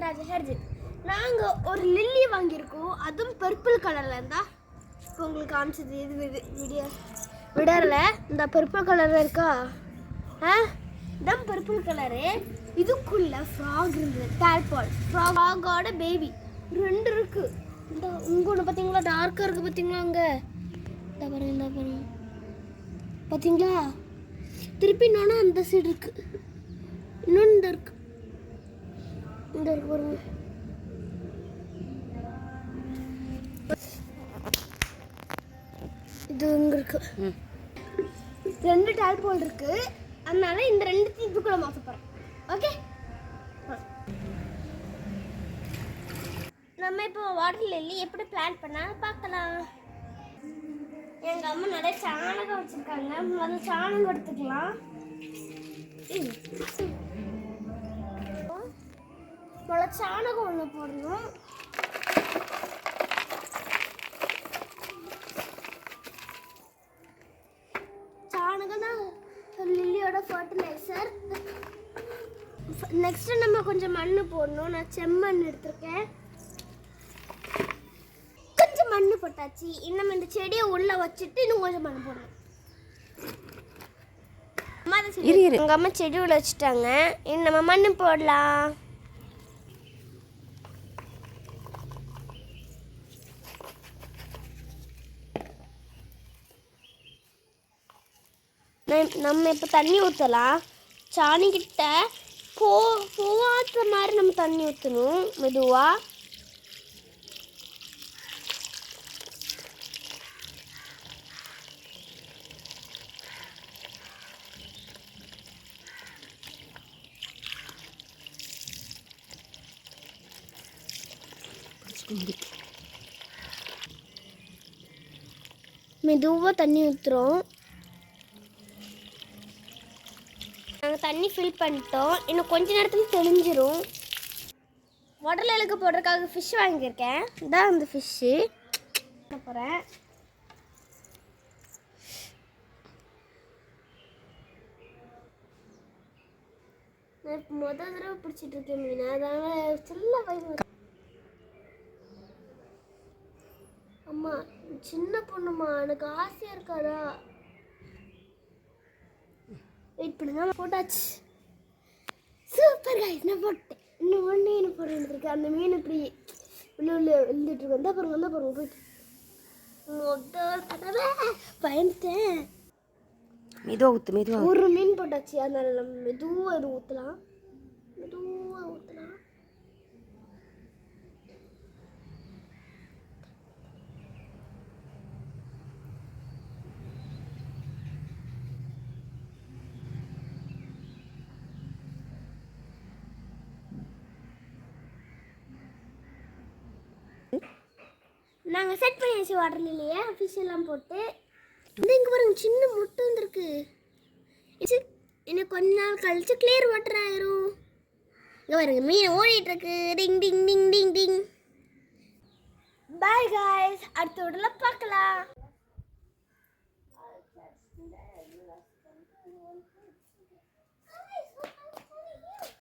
முத்துராஜ ஹெர்ஜித். நாங்கள் ஒரு லில்லி வாங்கியிருக்கோம், அதுவும் பர்பிள் கலரில் இருந்தால் இப்போ உங்களுக்கு காமிச்சது இது விடரில் இந்த பர்பிள் கலரில் இருக்கா இதான் பர்பிள் கலரு. இதுக்குள்ள ஃப்ராக் இருந்தது, டேல்பால் ஃப்ராகோட பேபி 2 இருக்குது. இந்த இங்கே ஒன்று பார்த்தீங்களா, டார்க்காக இருக்குது பார்த்தீங்களா, அங்கே இந்த பாருங்க பார்த்தீங்களா. திருப்பி இன்னொன்று அந்த சைடு இருக்குது, இன்னொன்று இந்த இருக்கு பாருங்க. இது இங்கே இருக்கு, 2 டேல்பால் இருக்குது. அதனால இந்த 2 இதுக்குள்ள மாற்ற போகிறேன். ஓகே, நம்ம இப்போ வாட்டர் லில்லி எப்படி பிளான் பண்ண பார்க்கலாம். எங்கள் அம்மா நிறைய சாணகம் வச்சுருக்காங்க. முதல்ல சாணகம் எடுத்துக்கலாம். முதல்ல சாணகம் ஒன்று போடணும். சாணகம் தான் லில்லியோட ஃபர்டிலைசர். நெக்ஸ்ட்டு நம்ம கொஞ்சம் மண் போடணும். நான் செம்மண் எடுத்திருக்கேன். கொஞ்சம் மண் போட்டாச்சு. இன்னும் இந்த செடியை உள்ளே வச்சுட்டு இன்னும் கொஞ்சம் மண் போடணும். எங்கள் அம்மா செடி உள்ள வச்சுட்டாங்க. இன்னும் நம்ம மண் போடலாம். நம்ம இப்போ தண்ணி ஊற்றலாம். சாணிக்கிட்ட போவாத மாதிரி நம்ம தண்ணி ஊற்றணும் மெதுவாக. மெதுவாக தண்ணி ஊற்றுறோம். நாங்கள் தண்ணி ஃபில் பண்ணிட்டோம். இன்னும் கொஞ்ச நேரத்தில் தெளிஞ்சிரும். வாட்டர் லில்லிக்கு போடுறதுக்காக ஃபிஷ் வாங்கியிருக்கேன். இதான் அந்த ஃபிஷ்ஷு போகிறேன். நான் முதல் தடவை பிடிச்சிட்டு இருக்கேன் மீன், அதனால சில்ல வயிறு. அம்மா சின்ன பொண்ணுமா, எனக்கு ஆசையாக இருக்காதா? வெயிட் பண்ணுங்க, போட்டாச்சு. சூப்பர் கைஸ், நான் போட்டேன். இன்னும் ஒன்று என்ன போடுறேன். அந்த மீன் இப்படி உள்ள எழுதிட்டு இருக்கு. வந்தால் பாருங்க போயிட்டு பயந்துட்டேன். மெதுவாக ஊற்று. ஒரு மீன் போட்டாச்சு, அதனால நம்ம மெதுவாக இது ஊற்றலாம். நாங்கள் செட் பண்ணியாச்சு வாட்டர் லில்லியை. ஃபிஷ் எல்லாம் போட்டு இங்கே பாருங்க, சின்ன முட்டை வந்துருக்கு. இன்னும் கொஞ்ச நாள் கழிச்சு கிளியர் வாட்டர் ஆயிரும். இங்கே பாருங்க, மீன் ஓடிட்டு இருக்கு. டிங் டிங் டிங் டிங் டிங். பாய் காய்ஸ், அடுத்த